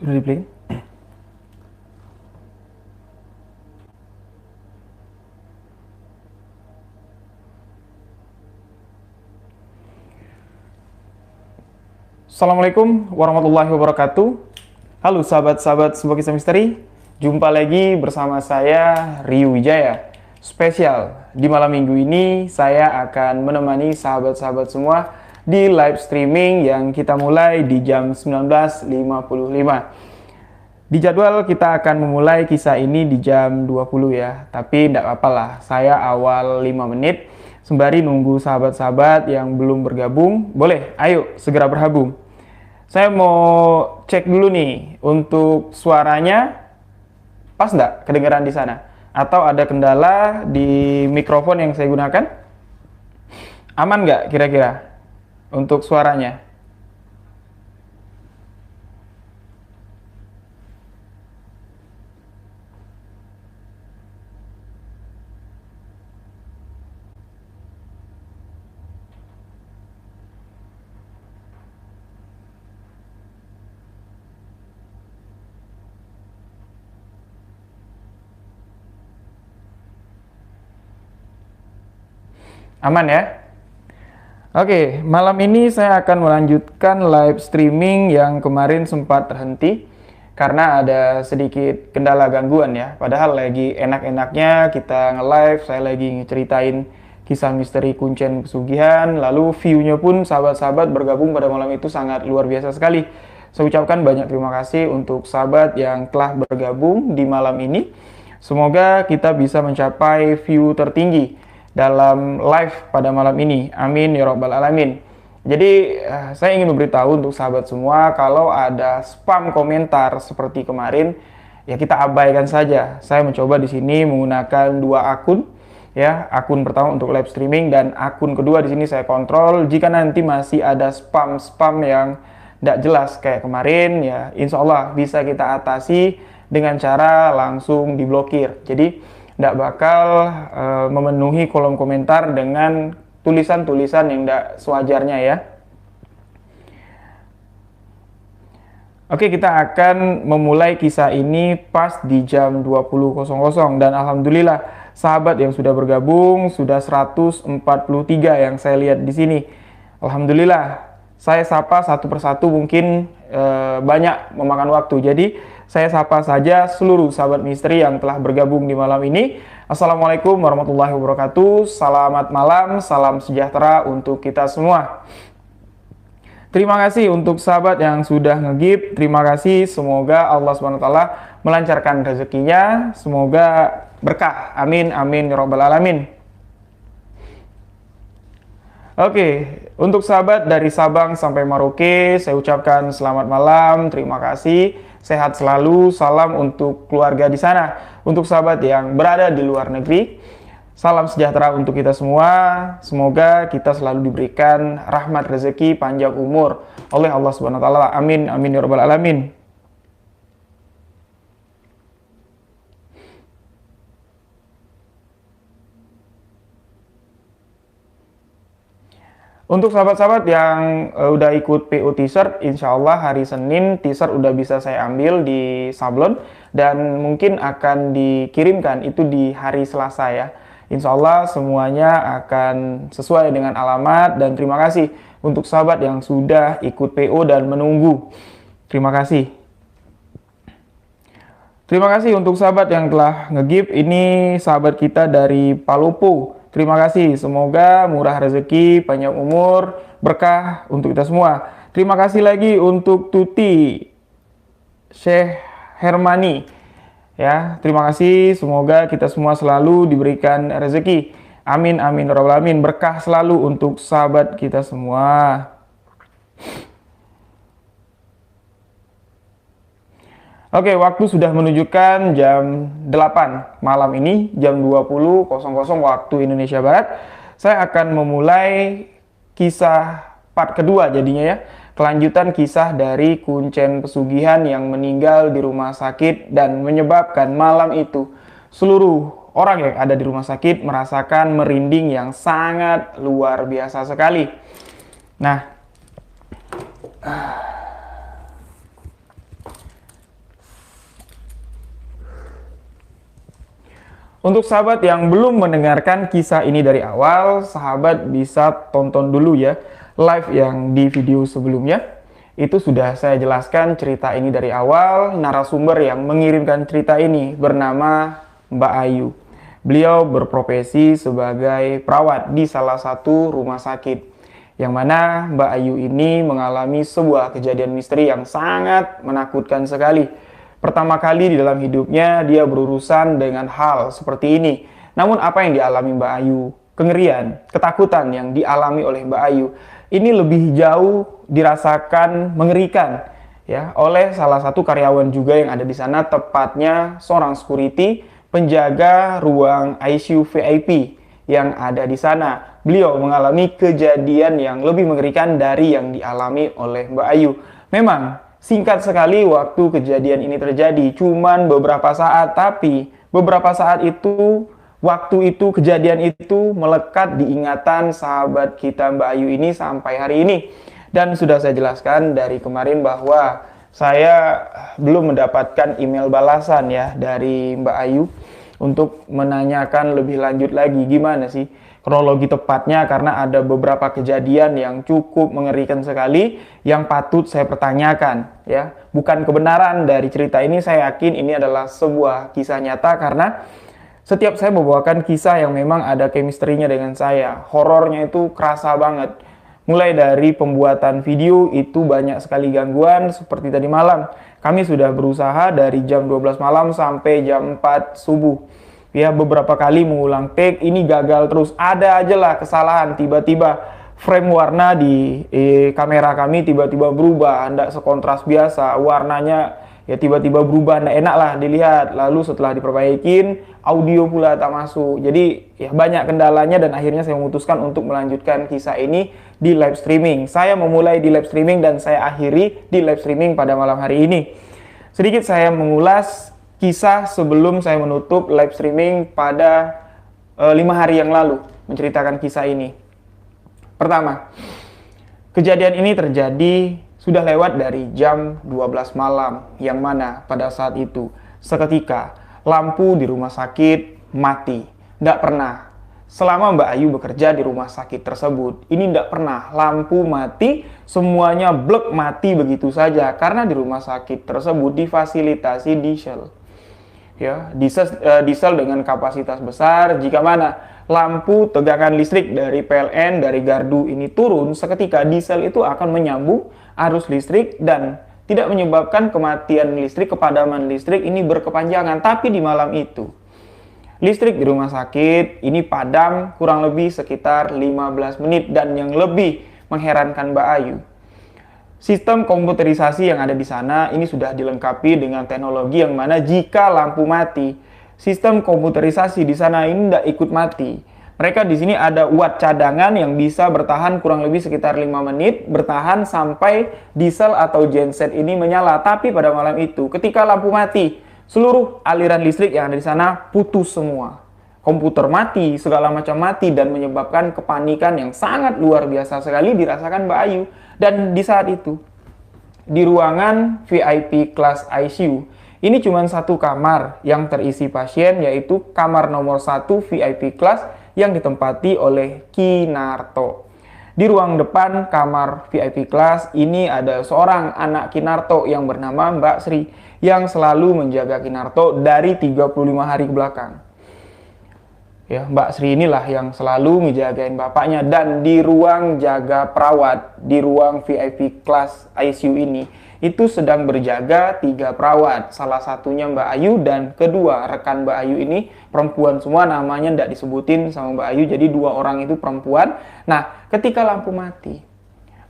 Udah di play? Assalamualaikum warahmatullahi wabarakatuh. Halo sahabat-sahabat sebuah kisah misteri. Jumpa lagi bersama saya Rio Wijaya. Spesial di malam minggu ini saya akan menemani sahabat-sahabat semua di live streaming yang kita mulai di jam 19.55. Di jadwal kita akan memulai kisah ini di jam 20 ya. Tapi tidak apa-apa lah, saya awal 5 menit. Sembari nunggu sahabat-sahabat yang belum bergabung, boleh ayo segera bergabung. Saya mau cek dulu nih untuk suaranya pas nggak kedengeran di sana? Atau ada kendala di mikrofon yang saya gunakan? Aman nggak kira-kira untuk suaranya? Aman ya? Oke, malam ini saya akan melanjutkan live streaming yang kemarin sempat terhenti karena ada sedikit kendala gangguan ya. Padahal lagi enak-enaknya kita nge-live, saya lagi ngeceritain kisah misteri kuncen pesugihan, lalu view-nya pun sahabat-sahabat bergabung pada malam itu sangat luar biasa sekali. Saya ucapkan banyak terima kasih untuk sahabat yang telah bergabung di malam ini. Semoga kita bisa mencapai view tertinggi dalam live pada malam ini. Amin ya rabbal alamin. Jadi saya ingin memberitahu untuk sahabat semua kalau ada spam komentar seperti kemarin ya kita abaikan saja. Saya mencoba di sini menggunakan dua akun ya, akun pertama untuk live streaming dan akun kedua di sini saya kontrol. Jika nanti masih ada spam-spam yang tidak jelas kayak kemarin ya, insya Allah bisa kita atasi dengan cara langsung diblokir. Jadi tidak bakal memenuhi kolom komentar dengan tulisan-tulisan yang tidak sewajarnya ya. Oke, kita akan memulai kisah ini pas di jam 20.00 dan alhamdulillah sahabat yang sudah bergabung sudah 143 yang saya lihat di sini. Alhamdulillah. Saya sapa satu persatu mungkin banyak memakan waktu. Jadi saya sapa saja seluruh sahabat misteri yang telah bergabung di malam ini. Assalamualaikum warahmatullahi wabarakatuh. Selamat malam, salam sejahtera untuk kita semua. Terima kasih untuk sahabat yang sudah nge-gift. Terima kasih, semoga Allah SWT melancarkan rezekinya. Semoga berkah. Amin, amin, ya rabbal alamin. Oke, untuk sahabat dari Sabang sampai Merauke, saya ucapkan selamat malam, terima kasih, sehat selalu, salam untuk keluarga di sana. Untuk sahabat yang berada di luar negeri, salam sejahtera untuk kita semua. Semoga kita selalu diberikan rahmat rezeki panjang umur oleh Allah Subhanahu wa taala. Amin, amin ya rabbal alamin. Untuk sahabat-sahabat yang udah ikut PO t-shirt, insya Allah hari Senin t-shirt udah bisa saya ambil di sablon dan mungkin akan dikirimkan itu di hari Selasa ya. Insya Allah semuanya akan sesuai dengan alamat dan terima kasih untuk sahabat yang sudah ikut PO dan menunggu. Terima kasih. Terima kasih untuk sahabat yang telah nge-gift. Ini sahabat kita dari Palopo. Terima kasih, semoga murah rezeki, panjang umur, berkah untuk kita semua. Terima kasih lagi untuk Tuti Syekh Hermani. Ya, terima kasih, semoga kita semua selalu diberikan rezeki. Amin, amin, ya rabbal alamin. Berkah selalu untuk sahabat kita semua. Oke, waktu sudah menunjukkan jam 8 malam ini, jam 20.00 waktu Indonesia Barat. Saya akan memulai kisah part kedua jadinya ya. Kelanjutan kisah dari kuncen pesugihan yang meninggal di rumah sakit dan menyebabkan malam itu seluruh orang yang ada di rumah sakit merasakan merinding yang sangat luar biasa sekali. Nah, Untuk sahabat yang belum mendengarkan kisah ini dari awal, sahabat bisa tonton dulu ya live yang di video sebelumnya. Itu sudah saya jelaskan cerita ini dari awal. Narasumber yang mengirimkan cerita ini bernama Mbak Ayu. Beliau berprofesi sebagai perawat di salah satu rumah sakit. Yang mana Mbak Ayu ini mengalami sebuah kejadian misteri yang sangat menakutkan sekali. Pertama kali di dalam hidupnya dia berurusan dengan hal seperti ini. Namun apa yang dialami Mbak Ayu, kengerian, ketakutan yang dialami oleh Mbak Ayu, ini lebih jauh dirasakan mengerikan ya oleh salah satu karyawan juga yang ada di sana, tepatnya seorang security penjaga ruang ICU VIP yang ada di sana. Beliau mengalami kejadian yang lebih mengerikan dari yang dialami oleh Mbak Ayu. Memang singkat sekali waktu kejadian ini terjadi, cuman beberapa saat, tapi beberapa saat itu, waktu itu, kejadian itu melekat di ingatan sahabat kita Mbak Ayu ini sampai hari ini. Dan sudah saya jelaskan dari kemarin bahwa saya belum mendapatkan email balasan ya dari Mbak Ayu untuk menanyakan lebih lanjut lagi gimana sih kronologi tepatnya, karena ada beberapa kejadian yang cukup mengerikan sekali yang patut saya pertanyakan ya. Bukan kebenaran dari cerita ini, saya yakin ini adalah sebuah kisah nyata karena setiap saya membawakan kisah yang memang ada chemistry-nya dengan saya, horornya itu kerasa banget. Mulai dari pembuatan video itu banyak sekali gangguan seperti tadi malam. Kami sudah berusaha dari jam 12 malam sampai jam 4 subuh. Ya, beberapa kali mengulang take, ini gagal terus. Ada aja lah kesalahan, tiba-tiba frame warna di kamera kami tiba-tiba berubah, tidak sekontras biasa. Warnanya ya tiba-tiba berubah, tidak enak lah dilihat. Lalu setelah diperbaikin, audio pula tak masuk. Jadi ya banyak kendalanya dan akhirnya saya memutuskan untuk melanjutkan kisah ini di live streaming. Saya memulai di live streaming dan saya akhiri di live streaming pada malam hari ini. Sedikit saya mengulas kisah sebelum saya menutup live streaming pada 5 hari yang lalu menceritakan kisah ini. Pertama, kejadian ini terjadi sudah lewat dari jam 12 malam, yang mana pada saat itu seketika lampu di rumah sakit mati. Tidak pernah, selama Mbak Ayu bekerja di rumah sakit tersebut, ini tidak pernah lampu mati, semuanya blek mati begitu saja, karena di rumah sakit tersebut difasilitasi diesel. Ya, diesel dengan kapasitas besar. Jika mana lampu tegangan listrik dari PLN, dari gardu ini turun, seketika diesel itu akan menyambung arus listrik dan tidak menyebabkan kematian listrik, kepadaman listrik ini berkepanjangan. Tapi di malam itu listrik di rumah sakit ini padam kurang lebih sekitar 15 menit. Dan yang lebih mengherankan Mbak Ayu, sistem komputerisasi yang ada di sana ini sudah dilengkapi dengan teknologi yang mana jika lampu mati, sistem komputerisasi di sana ini tidak ikut mati. Mereka di sini ada watt cadangan yang bisa bertahan kurang lebih sekitar 5 menit, bertahan sampai diesel atau genset ini menyala. Tapi pada malam itu, ketika lampu mati, seluruh aliran listrik yang ada di sana putus semua. Komputer mati, segala macam mati, dan menyebabkan kepanikan yang sangat luar biasa sekali dirasakan Mbak Ayu. Dan di saat itu, di ruangan VIP kelas ICU, ini cuma satu kamar yang terisi pasien, yaitu kamar nomor 1 VIP kelas yang ditempati oleh Kinarto. Di ruang depan kamar VIP kelas ini ada seorang anak Kinarto yang bernama Mbak Sri, yang selalu menjaga Kinarto dari 35 hari ke belakang. Ya, Mbak Sri inilah yang selalu ngejagain bapaknya. Dan di ruang jaga perawat, di ruang VIP kelas ICU ini, itu sedang berjaga 3 perawat. Salah satunya Mbak Ayu dan kedua rekan Mbak Ayu ini perempuan semua, namanya tidak disebutin sama Mbak Ayu, jadi 2 orang itu perempuan. Nah, ketika lampu mati,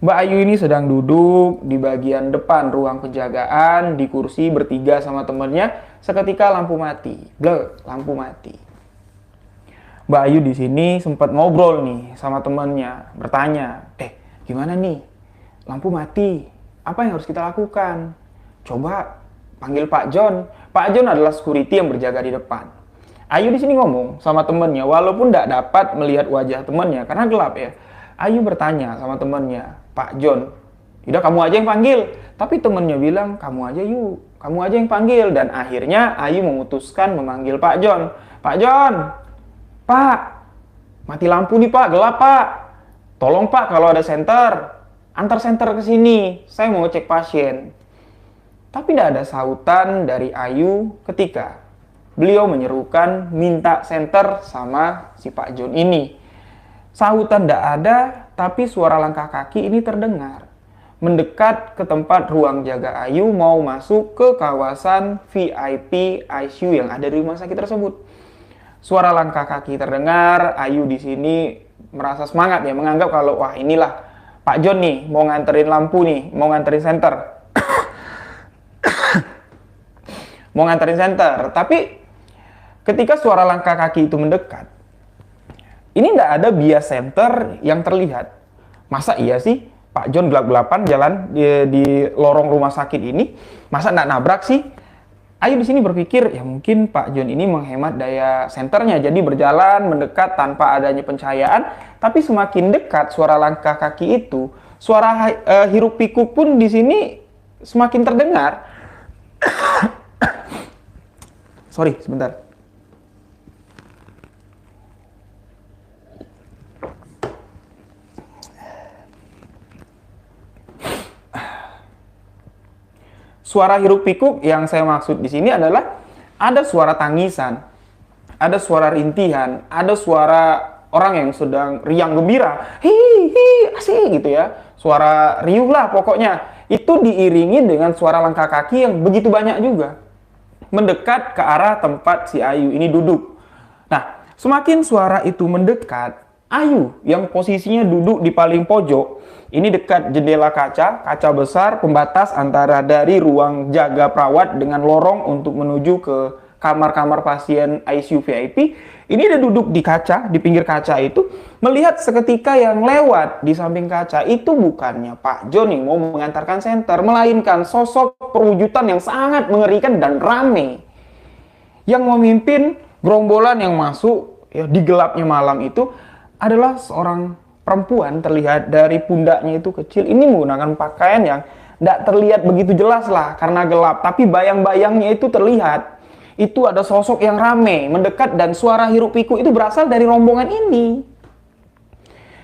Mbak Ayu ini sedang duduk di bagian depan ruang penjagaan, di kursi bertiga sama temennya. Seketika lampu mati, blek, lampu mati. Mbak Ayu di sini sempat ngobrol nih sama temannya, bertanya, gimana nih, lampu mati, apa yang harus kita lakukan? Coba panggil Pak John. Pak John adalah security yang berjaga di depan. Ayu di sini ngomong sama temannya, walaupun tidak dapat melihat wajah temannya karena gelap ya. Ayu bertanya sama temannya, Pak John, udah kamu aja yang panggil. Tapi temannya bilang, kamu aja yuk, kamu aja yang panggil. Dan akhirnya Ayu memutuskan memanggil Pak John. Pak John, Pak, mati lampu nih Pak, gelap Pak. Tolong Pak kalau ada senter, antar senter ke sini, saya mau cek pasien. Tapi tidak ada sautan dari Ayu ketika beliau menyerukan minta senter sama si Pak John ini. Sautan tidak ada, tapi suara langkah kaki ini terdengar. Mendekat ke tempat ruang jaga Ayu mau masuk ke kawasan VIP ICU yang ada di rumah sakit tersebut. Suara langkah kaki terdengar, Ayu di sini merasa semangat ya, menganggap kalau wah inilah Pak John nih, mau nganterin lampu nih, mau nganterin senter. Mau nganterin senter, tapi ketika suara langkah kaki itu mendekat, ini tidak ada bias senter yang terlihat. Masa iya sih Pak John gelap-gelapan jalan di lorong rumah sakit ini, masa nggak nabrak sih? Ayu di sini berpikir, ya mungkin Pak John ini menghemat daya senternya, jadi berjalan mendekat tanpa adanya pencahayaan. Tapi semakin dekat suara langkah kaki itu, suara hiruk pikuk pun di sini semakin terdengar. Sorry, sebentar. Suara hiruk pikuk yang saya maksud di sini adalah ada suara tangisan, ada suara rintihan, ada suara orang yang sedang riang gembira, hi asik gitu ya, suara riuh lah pokoknya. Itu diiringi dengan suara langkah kaki yang begitu banyak juga, mendekat ke arah tempat si Ayu ini duduk. Nah, semakin suara itu mendekat, Ayu yang posisinya duduk di paling pojok, ini dekat jendela kaca besar pembatas antara dari ruang jaga perawat dengan lorong untuk menuju ke kamar-kamar pasien ICU VIP. Ini dia duduk di kaca, di pinggir kaca itu, melihat seketika yang lewat di samping kaca itu bukannya Pak John yang mau mengantarkan senter, melainkan sosok perwujudan yang sangat mengerikan dan rame. Yang memimpin gerombolan yang masuk ya, di gelapnya malam itu adalah seorang perempuan, terlihat dari pundaknya itu kecil. Ini menggunakan pakaian yang tidak terlihat begitu jelas lah karena gelap, tapi bayang-bayangnya itu terlihat. Itu ada sosok yang rame, mendekat, dan suara hiruk pikuk itu berasal dari rombongan ini.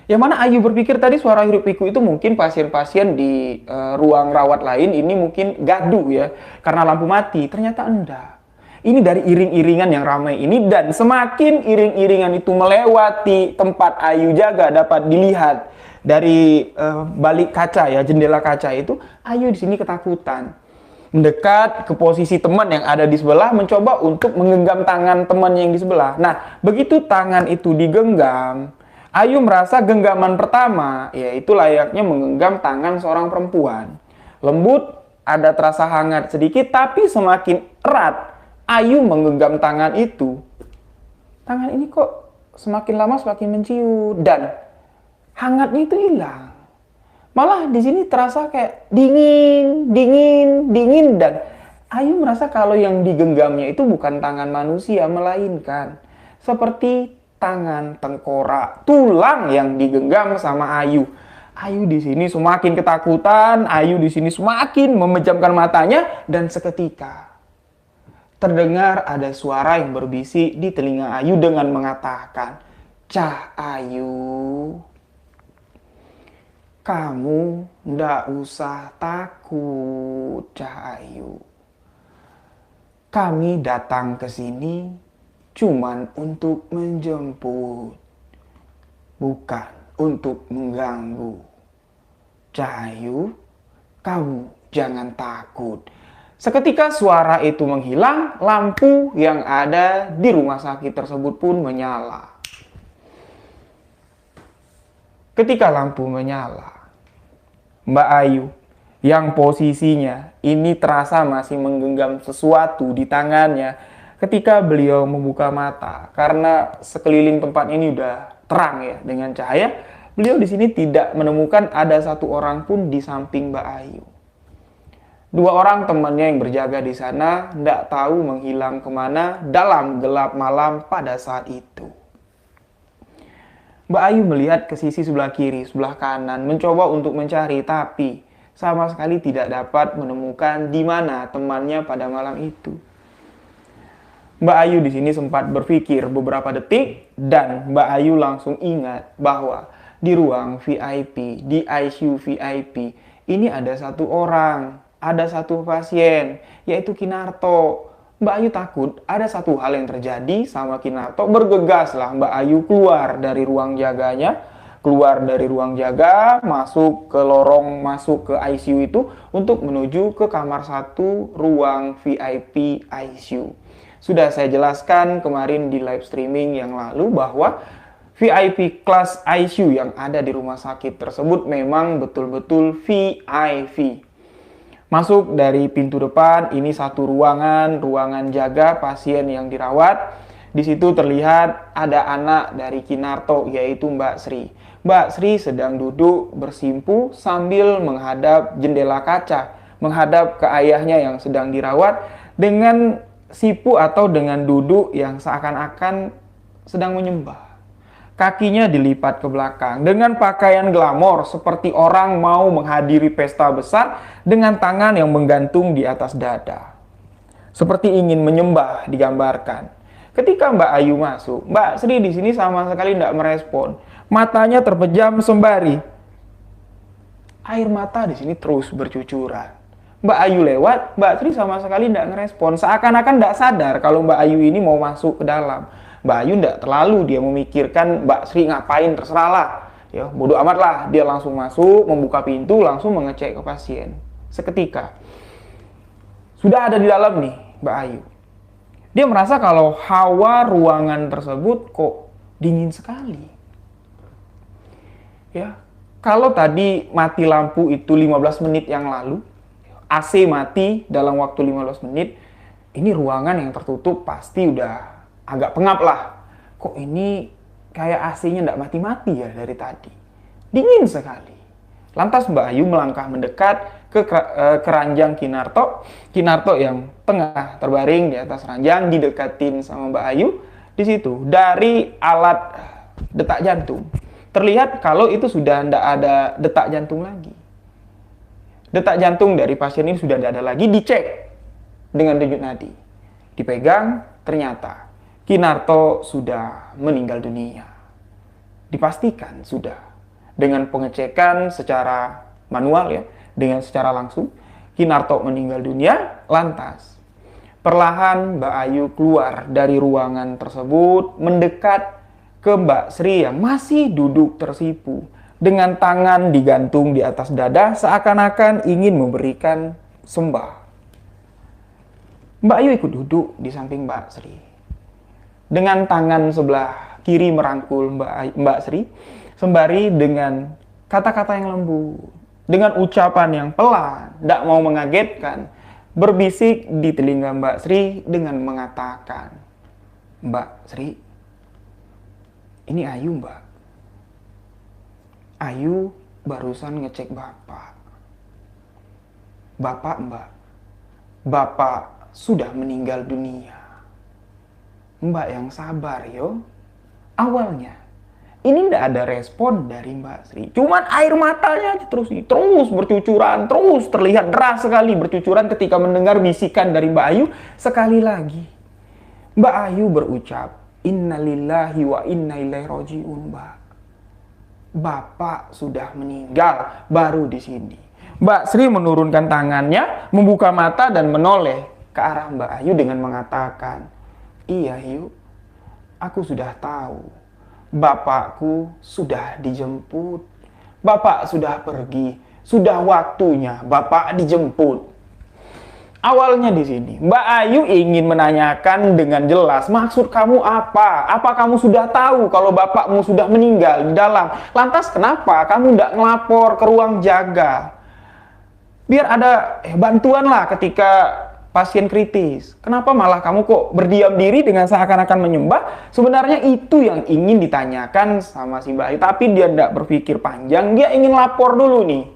Yang mana Ayu berpikir tadi suara hiruk pikuk itu mungkin pasien-pasien di ruang rawat lain ini mungkin gaduh ya, karena lampu mati. Ternyata enggak. Ini dari iring-iringan yang ramai ini, dan semakin iring-iringan itu melewati tempat Ayu jaga dapat dilihat dari balik kaca ya, jendela kaca itu, Ayu di sini ketakutan. Mendekat ke posisi teman yang ada di sebelah, mencoba untuk menggenggam tangan temannya yang di sebelah. Nah, begitu tangan itu digenggam, Ayu merasa genggaman pertama yaitu layaknya menggenggam tangan seorang perempuan. Lembut, ada terasa hangat sedikit, tapi semakin erat Ayu menggenggam tangan itu, tangan ini kok semakin lama semakin menciut dan hangatnya itu hilang. Malah di sini terasa kayak dingin dan Ayu merasa kalau yang digenggamnya itu bukan tangan manusia, melainkan seperti tangan tengkorak, tulang yang digenggam sama Ayu. Ayu di sini semakin ketakutan, Ayu di sini semakin memejamkan matanya, dan seketika terdengar ada suara yang berbisik di telinga Ayu dengan mengatakan, "Cah Ayu, kamu ndak usah takut, Cah Ayu. Kami datang ke sini cuman untuk menjemput, bukan untuk mengganggu. Cah Ayu, kamu jangan takut." Seketika suara itu menghilang, lampu yang ada di rumah sakit tersebut pun menyala. Ketika lampu menyala, Mbak Ayu yang posisinya ini terasa masih menggenggam sesuatu di tangannya, ketika beliau membuka mata, karena sekeliling tempat ini udah terang ya dengan cahaya, beliau di sini tidak menemukan ada satu orang pun di samping Mbak Ayu. Dua orang temannya yang berjaga di sana tidak tahu menghilang kemana dalam gelap malam pada saat itu. Mbak Ayu melihat ke sisi sebelah kiri, sebelah kanan, mencoba untuk mencari, tapi sama sekali tidak dapat menemukan di mana temannya pada malam itu. Mbak Ayu di sini sempat berpikir beberapa detik dan Mbak Ayu langsung ingat bahwa di ruang VIP, di ICU VIP, ini ada satu orang, ada satu pasien, yaitu Kinarto. Mbak Ayu takut ada satu hal yang terjadi sama Kinarto. Bergegaslah Mbak Ayu keluar dari ruang jaganya, keluar dari ruang jaga, masuk ke lorong, masuk ke ICU itu untuk menuju ke kamar 1 ruang VIP ICU. Sudah saya jelaskan kemarin di live streaming yang lalu bahwa VIP kelas ICU yang ada di rumah sakit tersebut memang betul-betul VIP. Masuk dari pintu depan, ini satu ruangan jaga pasien yang dirawat. Di situ terlihat ada anak dari Kinarto, yaitu Mbak Sri. Mbak Sri sedang duduk bersimpu sambil menghadap jendela kaca, menghadap ke ayahnya yang sedang dirawat dengan sipu atau dengan duduk yang seakan-akan sedang menyembah. Kakinya dilipat ke belakang dengan pakaian glamor seperti orang mau menghadiri pesta besar dengan tangan yang menggantung di atas dada. Seperti ingin menyembah digambarkan. Ketika Mbak Ayu masuk, Mbak Sri di sini sama sekali tidak merespon. Matanya terpejam sembari air mata di sini terus bercucuran. Mbak Ayu lewat, Mbak Sri sama sekali tidak merespon. Seakan-akan tidak sadar kalau Mbak Ayu ini mau masuk ke dalam. Mbak Ayu tidak terlalu dia memikirkan Mbak Sri ngapain, terserahlah. Ya, bodoh amat lah, dia langsung masuk, membuka pintu, langsung mengecek ke pasien. Seketika sudah ada di dalam nih Mbak Ayu. Dia merasa kalau hawa ruangan tersebut kok dingin sekali. Ya, kalau tadi mati lampu itu 15 menit yang lalu, AC mati dalam waktu 15 menit, ini ruangan yang tertutup pasti udah agak pengap lah. Kok ini kayak AC-nya nggak mati-mati ya dari tadi. Dingin sekali. Lantas Mbak Ayu melangkah mendekat ke keranjang Kinarto. Kinarto yang tengah terbaring di atas ranjang, didekatin sama Mbak Ayu. Di situ dari alat detak jantung terlihat kalau itu sudah tidak ada detak jantung lagi. Detak jantung dari pasien ini sudah tidak ada lagi. Dicek dengan denyut nadi. Dipegang, ternyata Kinarto sudah meninggal dunia. Dipastikan sudah. Dengan pengecekan secara manual ya, dengan secara langsung, Kinarto meninggal dunia. Lantas, perlahan Mbak Ayu keluar dari ruangan tersebut, mendekat ke Mbak Sri yang masih duduk tersipu, dengan tangan digantung di atas dada, seakan-akan ingin memberikan sembah. Mbak Ayu ikut duduk di samping Mbak Sri. Dengan tangan sebelah kiri merangkul Mbak Sri, sembari dengan kata-kata yang lembut, dengan ucapan yang pelan, tidak mau mengagetkan, berbisik di telinga Mbak Sri dengan mengatakan, "Mbak Sri, ini Ayu, Mbak. Ayu barusan ngecek Bapak. Bapak, Mbak. Bapak sudah meninggal dunia. Mbak yang sabar, yo." Awalnya, ini tidak ada respon dari Mbak Sri. Cuman air matanya terus bercucuran, terus terlihat deras sekali bercucuran ketika mendengar bisikan dari Mbak Ayu. Sekali lagi, Mbak Ayu berucap, "Innalillahi wa inna ilaihi raji'un, Mbak. Bapak sudah meninggal." Baru di sini Mbak Sri menurunkan tangannya, membuka mata dan menoleh ke arah Mbak Ayu dengan mengatakan, "Iya, Ayu, aku sudah tahu. Bapakku sudah dijemput. Bapak sudah pergi. Sudah waktunya Bapak dijemput." Awalnya di sini Mbak Ayu ingin menanyakan dengan jelas, "Maksud kamu apa? Apa kamu sudah tahu kalau bapakmu sudah meninggal di dalam? Lantas kenapa kamu tidak ngelapor ke ruang jaga? Biar ada bantuan lah ketika pasien kritis. Kenapa malah kamu kok berdiam diri dengan seakan-akan menyembah?" Sebenarnya itu yang ingin ditanyakan sama si Mbak Ayu. Tapi dia tidak berpikir panjang, dia ingin lapor dulu nih.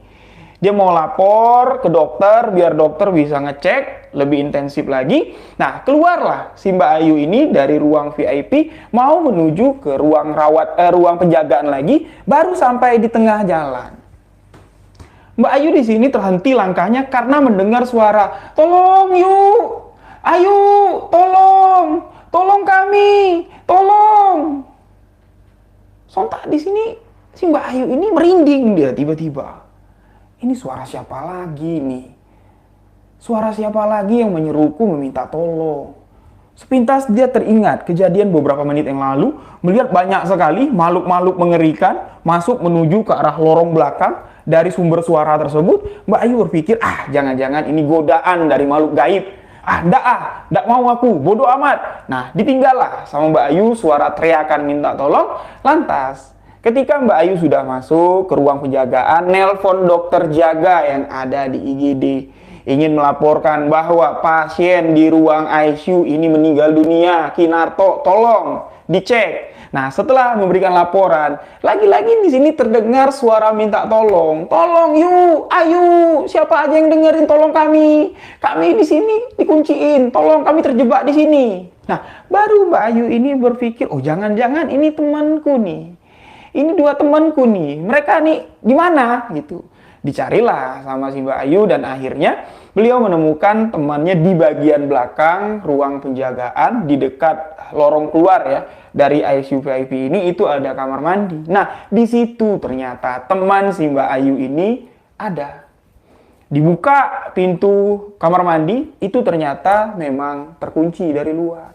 Dia mau lapor ke dokter, biar dokter bisa ngecek lebih intensif lagi. Nah, keluarlah si Mbak Ayu ini dari ruang VIP, mau menuju ke ruang penjagaan lagi, baru sampai di tengah jalan. Mbak Ayu di sini terhenti langkahnya karena mendengar suara, "Tolong yuk! Ayo, tolong! Tolong kami! Tolong!" Sontak di sini si Mbak Ayu ini merinding dia tiba-tiba. Ini suara siapa lagi nih? Suara siapa lagi yang menyeruku meminta tolong? Sepintas dia teringat kejadian beberapa menit yang lalu, melihat banyak sekali makhluk-makhluk mengerikan masuk menuju ke arah lorong belakang dari sumber suara tersebut. Mbak Ayu berpikir, jangan-jangan ini godaan dari makhluk gaib. Ndak mau aku, bodoh amat. Nah, ditinggallah sama Mbak Ayu suara teriakan minta tolong. Lantas, ketika Mbak Ayu sudah masuk ke ruang penjagaan, nelpon dokter jaga yang ada di IGD. Ingin melaporkan bahwa pasien di ruang ICU ini meninggal dunia. Kinarto, tolong dicek. Nah, setelah memberikan laporan, lagi-lagi di sini terdengar suara minta tolong. Tolong yuk, ayo, siapa aja yang dengerin, tolong kami. Kami di sini dikunciin, tolong kami terjebak di sini. Nah, baru Mbak Ayu ini berpikir, jangan-jangan ini temanku nih. Ini dua temanku nih. Mereka nih di mana gitu. Dicarilah sama si Mbak Ayu dan akhirnya beliau menemukan temannya di bagian belakang ruang penjagaan di dekat lorong keluar ya dari ICU VIP ini itu ada kamar mandi. Nah, di situ ternyata teman si Mbak Ayu ini ada. Dibuka pintu kamar mandi, itu ternyata memang terkunci dari luar.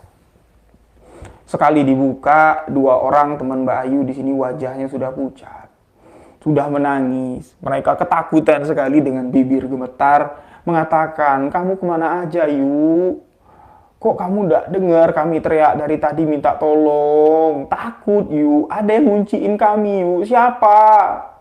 Sekali dibuka, dua orang teman Mbak Ayu di sini wajahnya sudah pucat. Sudah menangis. Mereka ketakutan sekali dengan bibir gemetar mengatakan, "Kamu kemana aja, Yu? Kok kamu nggak dengar kami teriak dari tadi minta tolong? Takut, Yu. Ada yang ngunciin kami, Yu. Siapa?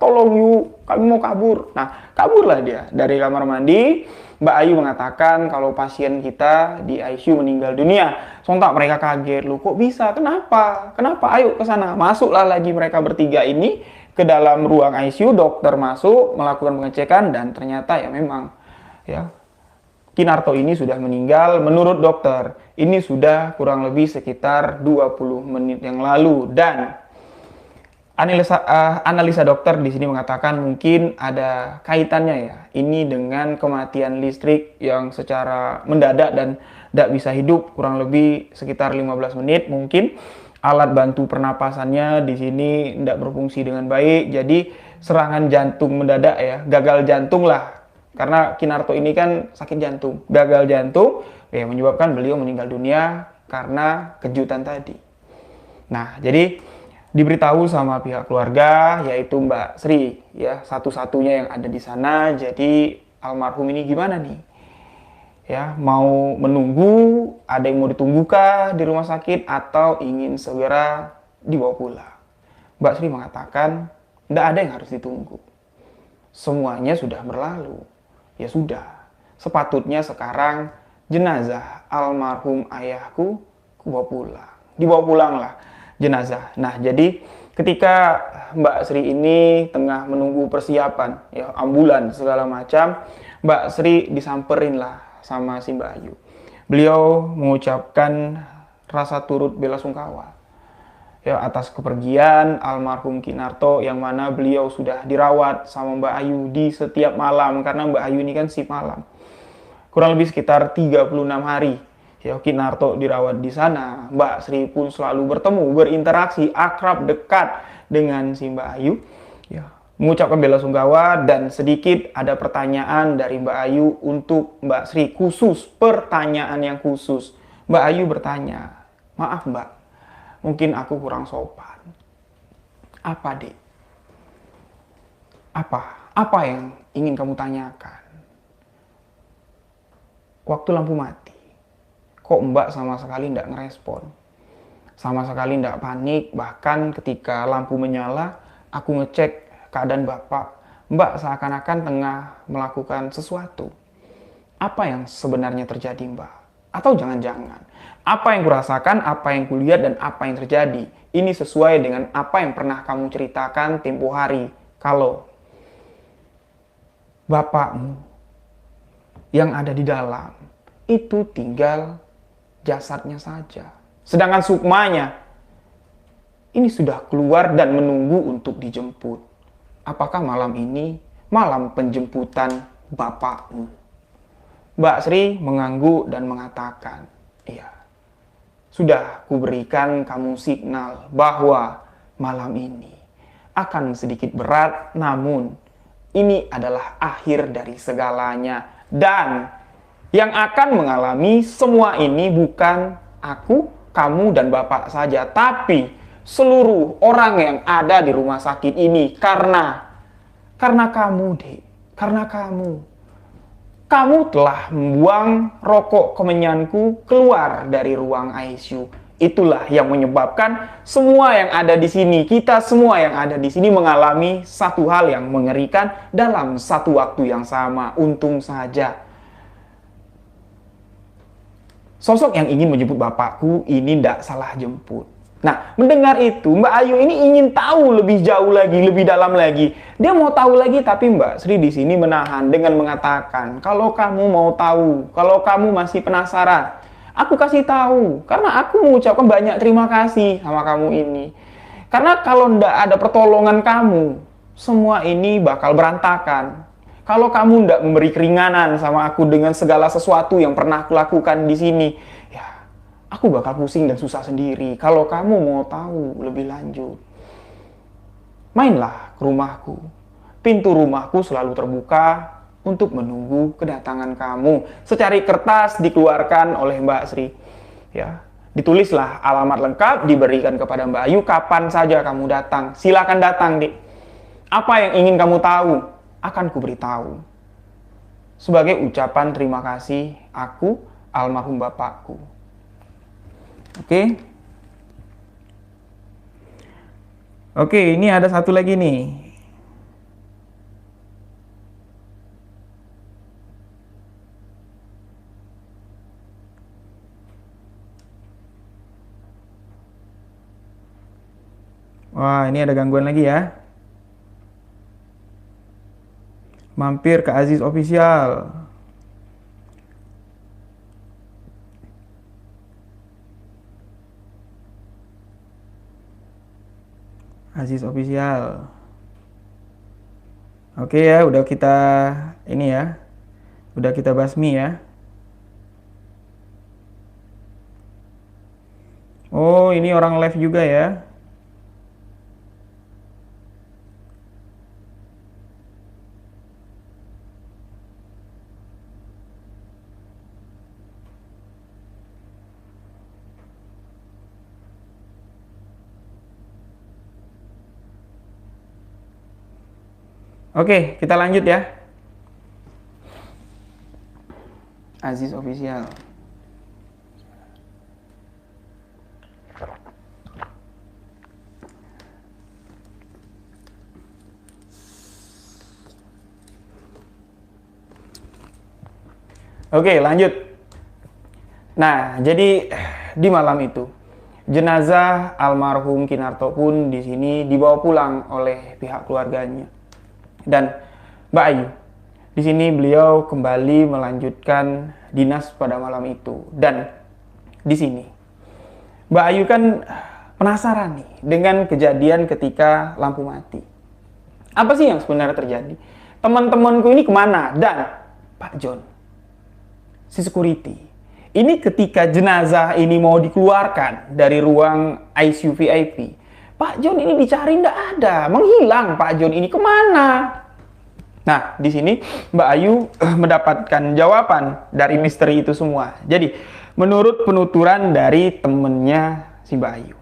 Tolong, Yu. Kami mau kabur." Nah, kaburlah dia dari kamar mandi. Mbak Ayu mengatakan kalau pasien kita di ICU meninggal dunia. Sontak mereka kaget. "Loh, kok bisa? Kenapa? Kenapa? Ayo ke sana." Masuklah lagi mereka bertiga ini ke dalam ruang ICU. Dokter masuk melakukan pengecekan dan ternyata ya memang ya Kinarto ini sudah meninggal. Menurut dokter ini sudah kurang lebih sekitar 20 menit yang lalu dan analisa dokter di sini mengatakan mungkin ada kaitannya ya ini dengan kematian listrik yang secara mendadak dan tidak bisa hidup kurang lebih sekitar 15 menit. Mungkin alat bantu pernapasannya di sini tidak berfungsi dengan baik, jadi serangan jantung mendadak ya, gagal jantung lah, karena Kinarto ini kan sakit jantung, gagal jantung ya menyebabkan beliau meninggal dunia karena kejutan tadi. Nah, jadi diberitahu sama pihak keluarga yaitu Mbak Sri ya, satu-satunya yang ada di sana. Jadi almarhum ini gimana nih? Ya, mau menunggu, ada yang mau ditunggu di rumah sakit atau ingin segera dibawa pulang. Mbak Sri mengatakan, tidak ada yang harus ditunggu. Semuanya sudah berlalu. Ya sudah, sepatutnya sekarang jenazah almarhum ayahku kubawa pulang. Dibawa pulanglah jenazah. Nah, jadi ketika Mbak Sri ini tengah menunggu persiapan, ya ambulan segala macam, Mbak Sri disamperin lah sama si Mbak Ayu. Beliau mengucapkan rasa turut bela sungkawa ya atas kepergian almarhum Kinarto yang mana beliau sudah dirawat sama Mbak Ayu di setiap malam karena Mbak Ayu ini kan shift malam. Kurang lebih sekitar 36 hari ya Kinarto dirawat di sana. Mbak Sri pun selalu bertemu, berinteraksi, akrab, dekat dengan si Mbak Ayu. Ya, mengucapkan bela sungkawa dan sedikit ada pertanyaan dari Mbak Ayu untuk Mbak Sri khusus, pertanyaan yang khusus. Mbak Ayu bertanya, "Maaf Mbak, mungkin aku kurang sopan." "Apa, Dek? Apa yang ingin kamu tanyakan?" "Waktu lampu mati, kok Mbak sama sekali tidak ngerespon? Sama sekali tidak panik, bahkan ketika lampu menyala, aku ngecek keadaan Bapak, Mbak seakan-akan tengah melakukan sesuatu. Apa yang sebenarnya terjadi Mbak? Atau jangan-jangan, apa yang kurasakan, apa yang kulihat, dan apa yang terjadi, ini sesuai dengan apa yang pernah kamu ceritakan tempo hari, kalau Bapakmu yang ada di dalam, itu tinggal jasadnya saja. Sedangkan sukmanya, ini sudah keluar dan menunggu untuk dijemput. Apakah malam ini malam penjemputan bapakmu. Mbak Sri mengangguk dan mengatakan, iya, sudah kuberikan kamu signal bahwa malam ini akan sedikit berat, namun ini adalah akhir dari segalanya. Dan yang akan mengalami semua ini bukan aku, kamu, dan bapak saja, tapi seluruh orang yang ada di rumah sakit ini. Karena kamu, Dek. Karena kamu telah membuang rokok kemenyanku keluar dari ruang ICU. Itulah yang menyebabkan semua yang ada di sini, kita semua yang ada di sini mengalami satu hal yang mengerikan dalam satu waktu yang sama. Untung saja sosok yang ingin menjemput bapakku ini tidak salah jemput. Nah, mendengar itu, Mbak Ayu ini ingin tahu lebih jauh lagi, lebih dalam lagi. Dia mau tahu lagi, tapi Mbak Sri di sini menahan dengan mengatakan, kalau kamu mau tahu, kalau kamu masih penasaran, aku kasih tahu. Karena aku mengucapkan banyak terima kasih sama kamu ini. Karena kalau tidak ada pertolongan kamu, semua ini bakal berantakan. Kalau kamu tidak memberi keringanan sama aku dengan segala sesuatu yang pernah aku lakukan di sini, ya aku bakal pusing dan susah sendiri. Kalau kamu mau tahu lebih lanjut, mainlah ke rumahku. Pintu rumahku selalu terbuka untuk menunggu kedatangan kamu. Secari kertas dikeluarkan oleh Mbak Sri. Ya, ditulislah alamat lengkap, diberikan kepada Mbak Ayu. Kapan saja kamu datang, silakan datang, Dik. Apa yang ingin kamu tahu akan kuberitahu. Sebagai ucapan terima kasih aku, almarhum bapakku. Oke. Oke, ini ada satu lagi nih. Wah, ini ada gangguan lagi ya. Mampir ke Aziz Official. Aziz Official. Oke ya, udah kita ini ya. Udah kita basmi ya. Oh, ini orang live juga ya. Oke, kita lanjut ya. Aziz Official. Oke, lanjut. Nah, jadi di malam itu jenazah almarhum Kinarto pun di sini dibawa pulang oleh pihak keluarganya. Dan Mbak Ayu, di sini beliau kembali melanjutkan dinas pada malam itu. Dan di sini Mbak Ayu kan penasaran nih dengan kejadian ketika lampu mati. Apa sih yang sebenarnya terjadi? Teman-temanku ini kemana? Dan Pak John, si security, ini ketika jenazah ini mau dikeluarkan dari ruang ICU VIP, Pak John ini dicari tidak ada, menghilang. Pak John ini kemana? Nah, di sini Mbak Ayu mendapatkan jawaban dari misteri itu semua. Jadi, menurut penuturan dari temennya si Mbak Ayu,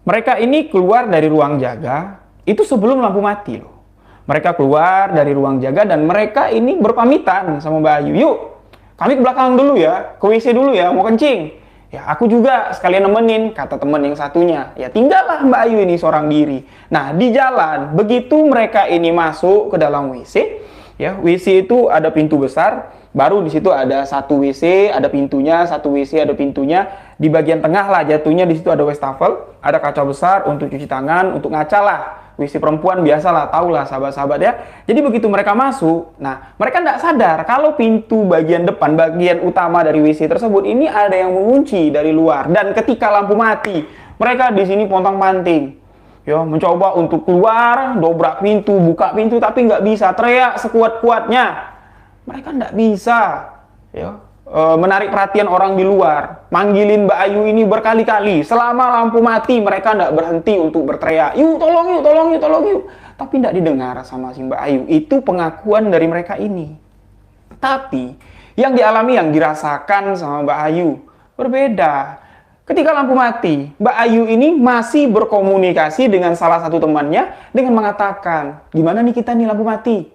mereka ini keluar dari ruang jaga itu sebelum lampu mati loh. Mereka keluar dari ruang jaga dan mereka ini berpamitan sama Mbak Ayu. Yuk, kami ke belakang dulu ya, ke WC dulu ya, mau kencing. Ya, aku juga sekalian nemenin, kata temen yang satunya. Ya, tinggallah Mbak Ayu ini seorang diri. Nah, di jalan, begitu mereka ini masuk ke dalam WC, ya, WC itu ada pintu besar, baru di situ ada satu WC, ada pintunya, satu WC ada pintunya. Di bagian tengah lah jatuhnya, di situ ada wastafel, ada kaca besar untuk cuci tangan, untuk ngaca lah. WC perempuan biasalah, tahulah sahabat-sahabat ya. Jadi begitu mereka masuk, nah mereka tidak sadar kalau pintu bagian depan, bagian utama dari WC tersebut ini ada yang mengunci dari luar. Dan ketika lampu mati, mereka di sini pontang-panting. Ya, mencoba untuk keluar, dobrak pintu, buka pintu, tapi nggak bisa. Teriak sekuat-kuatnya. Mereka nggak bisa. Ya, menarik perhatian orang di luar. Manggilin Mbak Ayu ini berkali-kali. Selama lampu mati, mereka nggak berhenti untuk berteriak. Yuk, tolong yuk, tolong yuk, tolong yuk. Tapi nggak didengar sama si Mbak Ayu. Itu pengakuan dari mereka ini. Tapi, yang dialami, yang dirasakan sama Mbak Ayu, berbeda. Ketika lampu mati, Mbak Ayu ini masih berkomunikasi dengan salah satu temannya dengan mengatakan, gimana nih kita nih lampu mati?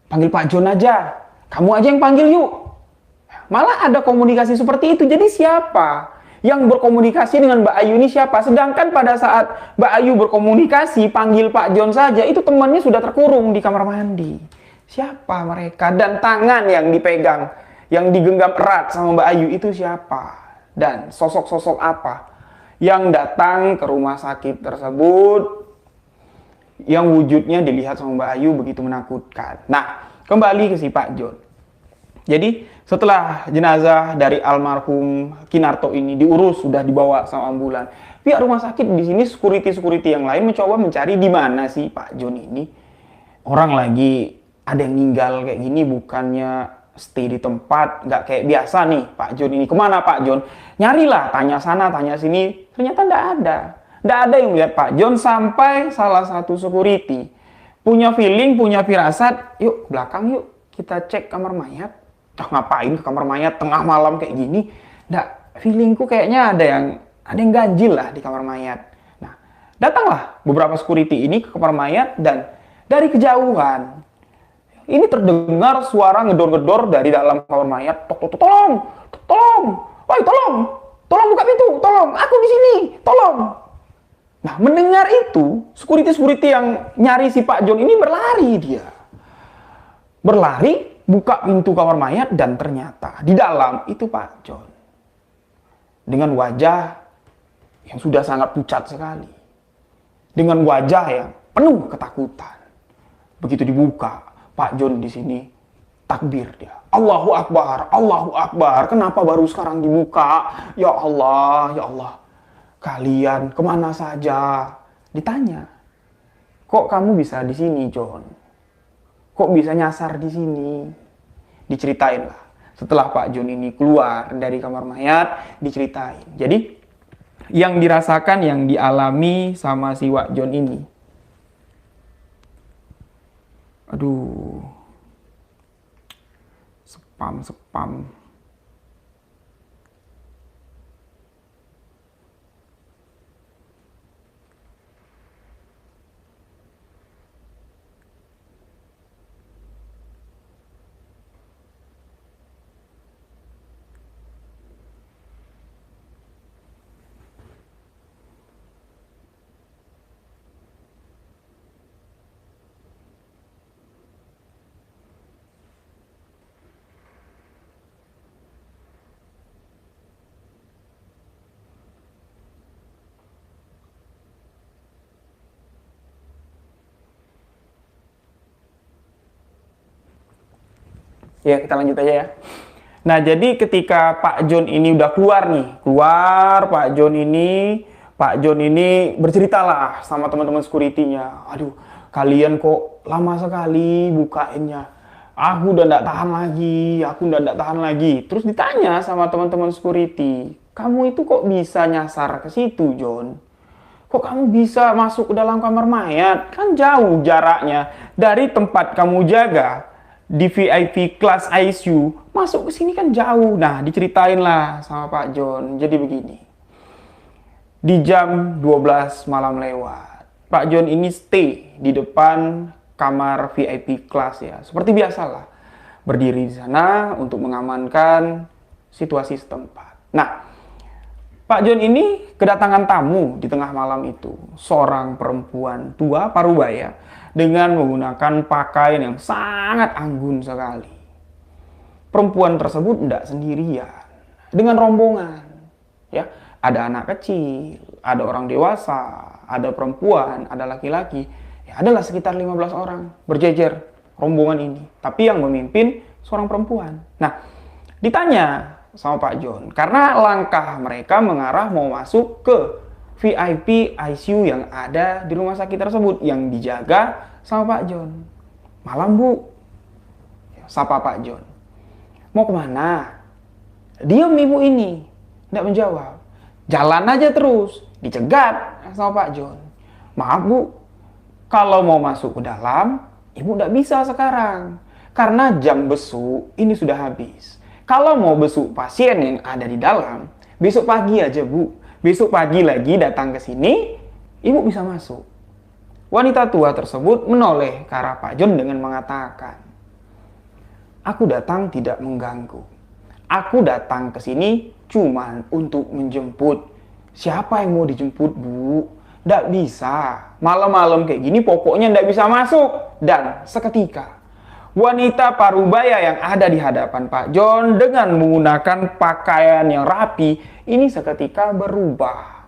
Panggil Pak John aja. Kamu aja yang panggil yuk. Malah ada komunikasi seperti itu. Jadi siapa yang berkomunikasi dengan Mbak Ayu ini siapa? Sedangkan pada saat Mbak Ayu berkomunikasi, panggil Pak John saja, itu temannya sudah terkurung di kamar mandi. Siapa mereka? Dan tangan yang dipegang, yang digenggam erat sama Mbak Ayu itu siapa? Dan sosok-sosok apa yang datang ke rumah sakit tersebut yang wujudnya dilihat sama Mbak Ayu begitu menakutkan. Nah, kembali ke si Pak John. Jadi setelah jenazah dari almarhum Kinarto ini diurus, sudah dibawa sama ambulan, pihak rumah sakit di sini security yang lain mencoba mencari di mana sih Pak John ini. Orang lagi ada yang meninggal kayak gini, bukannya stay di tempat, nggak kayak biasa nih Pak John ini. Kemana Pak John? Nyarilah, tanya sana, tanya sini. Ternyata nggak ada. Nggak ada yang melihat Pak John sampai salah satu security punya feeling, punya firasat, yuk ke belakang yuk, kita cek kamar mayat. Ngapain ke kamar mayat tengah malam kayak gini? Nggak, feelingku kayaknya ada yang ganjil lah di kamar mayat. Nah, datanglah beberapa security ini ke kamar mayat dan dari kejauhan ini terdengar suara ngedor-ngedor dari dalam kamar mayat. Tolong, tolong, woi tolong buka pintu, tolong, aku di sini, tolong. Nah, mendengar itu, security yang nyari si Pak John ini berlari dia. Berlari, buka pintu kamar mayat dan ternyata di dalam itu Pak John. Dengan wajah yang sudah sangat pucat sekali. Dengan wajah yang penuh ketakutan. Begitu dibuka, Pak John di sini takbir dia. Allahu Akbar, Allahu Akbar. Kenapa baru sekarang dibuka? Ya Allah, ya Allah. Kalian kemana saja? Ditanya. Kok kamu bisa di sini, John? Kok bisa nyasar di sini? Diceritain lah. Setelah Pak John ini keluar dari kamar mayat, diceritain. Jadi, yang dirasakan, yang dialami sama si Wak John ini. Aduh, spam. Ya, kita lanjut aja ya. Nah, jadi ketika Pak John ini udah keluar nih, Pak John ini berceritalah sama teman-teman security-nya. Aduh, kalian kok lama sekali bukainnya. Aku udah nggak tahan lagi. Terus ditanya sama teman-teman security, kamu itu kok bisa nyasar ke situ, John? Kok kamu bisa masuk ke dalam kamar mayat? Kan jauh jaraknya dari tempat kamu jaga di VIP kelas ICU, masuk ke sini kan jauh. Nah, diceritain lah sama Pak John. Jadi begini. Di jam 12 malam lewat, Pak John ini stay di depan kamar VIP kelas ya. Seperti biasalah. Berdiri di sana untuk mengamankan situasi setempat. Nah, Pak John ini kedatangan tamu di tengah malam itu. Seorang perempuan tua parubaya dengan menggunakan pakaian yang sangat anggun sekali. Perempuan tersebut tidak sendirian, dengan rombongan. Ya, ada anak kecil, ada orang dewasa, ada perempuan, ada laki-laki. Ya, adalah sekitar 15 orang berjejer rombongan ini. Tapi yang memimpin seorang perempuan. Nah, ditanya sama Pak John, karena langkah mereka mengarah mau masuk ke VIP ICU yang ada di rumah sakit tersebut yang dijaga sama Pak John. Malam Bu, sapa Pak John. Mau kemana? Diam ibu ini, tidak menjawab. Jalan aja terus, dicegat sama Pak John. Maaf Bu, kalau mau masuk ke dalam, ibu tidak bisa sekarang. Karena jam besuk ini sudah habis. Kalau mau besuk pasien yang ada di dalam, besok pagi aja Bu. Besok pagi lagi datang ke sini, ibu bisa masuk. Wanita tua tersebut menoleh ke arah Pak John dengan mengatakan, aku datang tidak mengganggu. Aku datang ke sini cuma untuk menjemput. Siapa yang mau dijemput Bu? Tidak bisa. Malam-malam kayak gini pokoknya tidak bisa masuk. Dan seketika wanita parubaya yang ada di hadapan Pak John dengan menggunakan pakaian yang rapi, ini seketika berubah.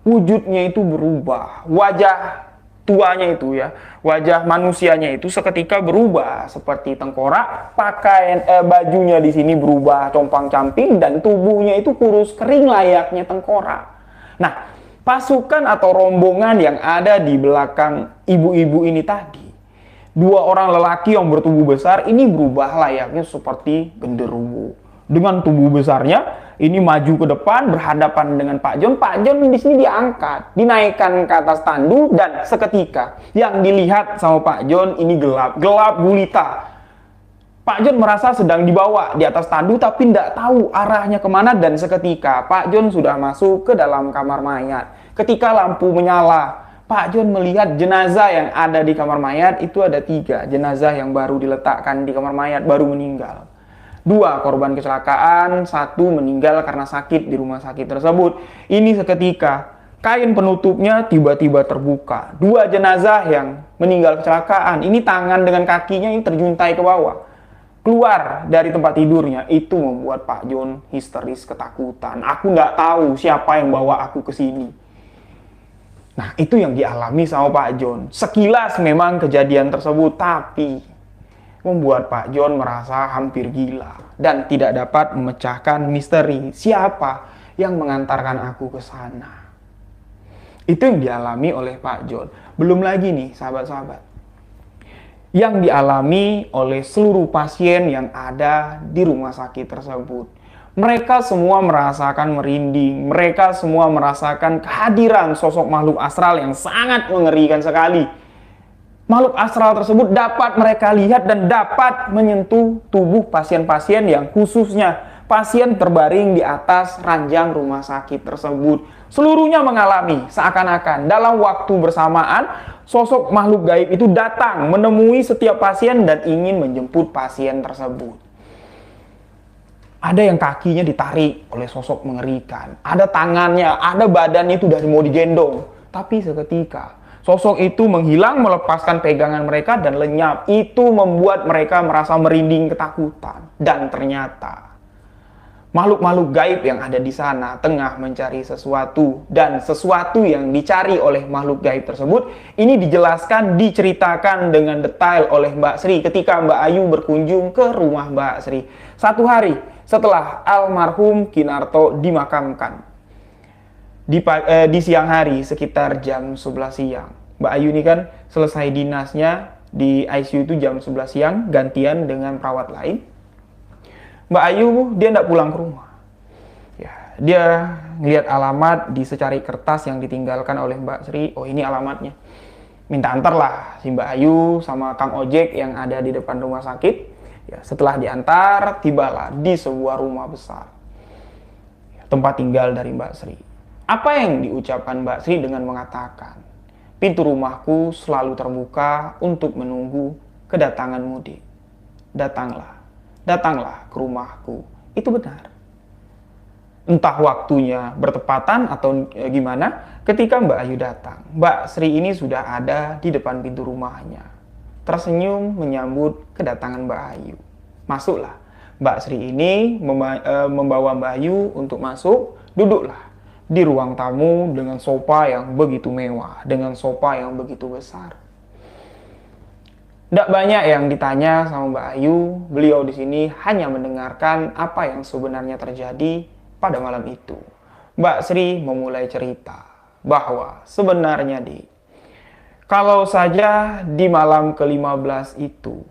Wujudnya itu berubah. Wajah tuanya itu ya, wajah manusianya itu seketika berubah seperti tengkorak, pakaian bajunya di sini berubah compang-camping dan tubuhnya itu kurus kering layaknya tengkorak. Nah, pasukan atau rombongan yang ada di belakang ibu-ibu ini tadi, dua orang lelaki yang bertubuh besar ini berubah layaknya seperti genderuwo. Dengan tubuh besarnya, ini maju ke depan berhadapan dengan Pak John. Pak John di sini diangkat, dinaikkan ke atas tandu dan seketika yang dilihat sama Pak John ini gelap gulita. Pak John merasa sedang dibawa di atas tandu tapi tidak tahu arahnya kemana dan seketika Pak John sudah masuk ke dalam kamar mayat. Ketika lampu menyala, Pak John melihat jenazah yang ada di kamar mayat itu ada 3 jenazah yang baru diletakkan di kamar mayat, baru meninggal. 2 korban kecelakaan, 1 meninggal karena sakit di rumah sakit tersebut. Ini seketika kain penutupnya tiba-tiba terbuka. 2 jenazah yang meninggal kecelakaan, ini tangan dengan kakinya ini terjuntai ke bawah. Keluar dari tempat tidurnya, itu membuat Pak John histeris ketakutan. Aku nggak tahu siapa yang bawa aku ke sini. Nah, itu yang dialami sama Pak John. Sekilas memang kejadian tersebut, tapi membuat Pak John merasa hampir gila dan tidak dapat memecahkan misteri siapa yang mengantarkan aku ke sana. Itu yang dialami oleh Pak John. Belum lagi nih sahabat-sahabat, yang dialami oleh seluruh pasien yang ada di rumah sakit tersebut. Mereka semua merasakan merinding, mereka semua merasakan kehadiran sosok makhluk astral yang sangat mengerikan sekali. Makhluk astral tersebut dapat mereka lihat dan dapat menyentuh tubuh pasien-pasien yang khususnya pasien terbaring di atas ranjang rumah sakit tersebut. Seluruhnya mengalami seakan-akan dalam waktu bersamaan sosok makhluk gaib itu datang menemui setiap pasien dan ingin menjemput pasien tersebut. Ada yang kakinya ditarik oleh sosok mengerikan, ada tangannya, ada badannya itu dari mau digendong, tapi seketika sosok itu menghilang, melepaskan pegangan mereka dan lenyap. Itu membuat mereka merasa merinding ketakutan. Dan ternyata makhluk-makhluk gaib yang ada di sana tengah mencari sesuatu. Dan sesuatu yang dicari oleh makhluk gaib tersebut ini dijelaskan, diceritakan dengan detail oleh Mbak Sri ketika Mbak Ayu berkunjung ke rumah Mbak Sri 1 hari setelah almarhum Kinarto dimakamkan. Di siang hari sekitar jam 11 siang. Mbak Ayu ini kan selesai dinasnya di ICU itu jam 11 siang, gantian dengan perawat lain. Mbak Ayu dia tidak pulang ke rumah. Ya, dia ngelihat alamat di secari kertas yang ditinggalkan oleh Mbak Sri. Oh, ini alamatnya. Minta antar lah si Mbak Ayu sama Kang Ojek yang ada di depan rumah sakit. Ya, setelah diantar, tibalah di sebuah rumah besar. Tempat tinggal dari Mbak Sri. Apa yang diucapkan Mbak Sri dengan mengatakan, pintu rumahku selalu terbuka untuk menunggu kedatangan mudik. Datanglah, datanglah ke rumahku. Itu benar. Entah waktunya bertepatan atau gimana, ketika Mbak Ayu datang, Mbak Sri ini sudah ada di depan pintu rumahnya. Tersenyum menyambut kedatangan Mbak Ayu. Masuklah. Mbak Sri ini membawa Mbak Ayu untuk masuk, duduklah di ruang tamu dengan sofa yang begitu mewah, dengan sofa yang begitu besar. Tidak banyak yang ditanya sama Mbak Ayu, beliau di sini hanya mendengarkan apa yang sebenarnya terjadi pada malam itu. Mbak Sri memulai cerita bahwa sebenarnya kalau saja di malam ke-15 itu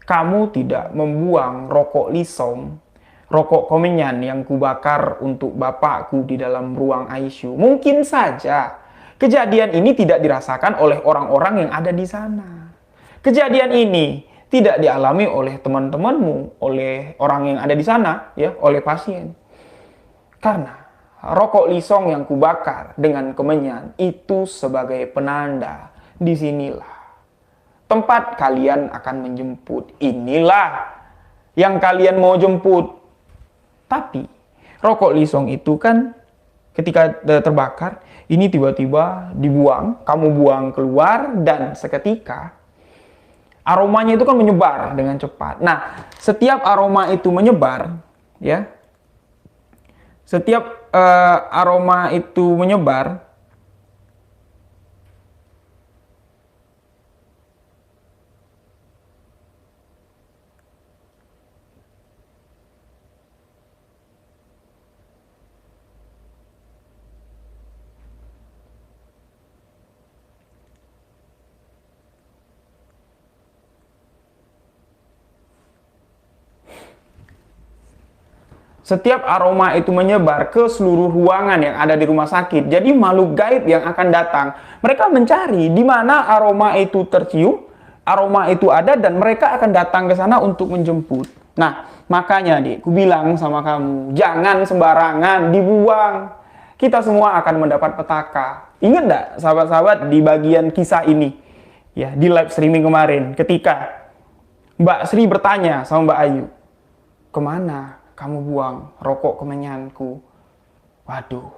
kamu tidak membuang rokok lisom, rokok komenyan yang kubakar untuk bapakku di dalam ruang ICU, mungkin saja kejadian ini tidak dirasakan oleh orang-orang yang ada di sana. Kejadian ini tidak dialami oleh teman-temanmu, oleh orang yang ada di sana, ya, oleh pasien. Karena rokok lisong yang kubakar dengan kemenyan itu sebagai penanda, disinilah tempat kalian akan menjemput. Inilah yang kalian mau jemput. Tapi rokok lisong itu kan ketika terbakar, ini tiba-tiba dibuang, kamu buang keluar, dan seketika aromanya itu kan menyebar dengan cepat. Nah, setiap aroma itu menyebar, ya, setiap aroma itu menyebar, setiap aroma itu menyebar ke seluruh ruangan yang ada di rumah sakit. Jadi makhluk gaib yang akan datang, mereka mencari di mana aroma itu tercium, aroma itu ada, dan mereka akan datang ke sana untuk menjemput. Nah, makanya ku bilang sama kamu, jangan sembarangan dibuang. Kita semua akan mendapat petaka. Ingat enggak, sahabat-sahabat, di bagian kisah ini, ya, di live streaming kemarin, ketika Mbak Sri bertanya sama Mbak Ayu, kemana kamu buang rokok kemenyanku? Waduh,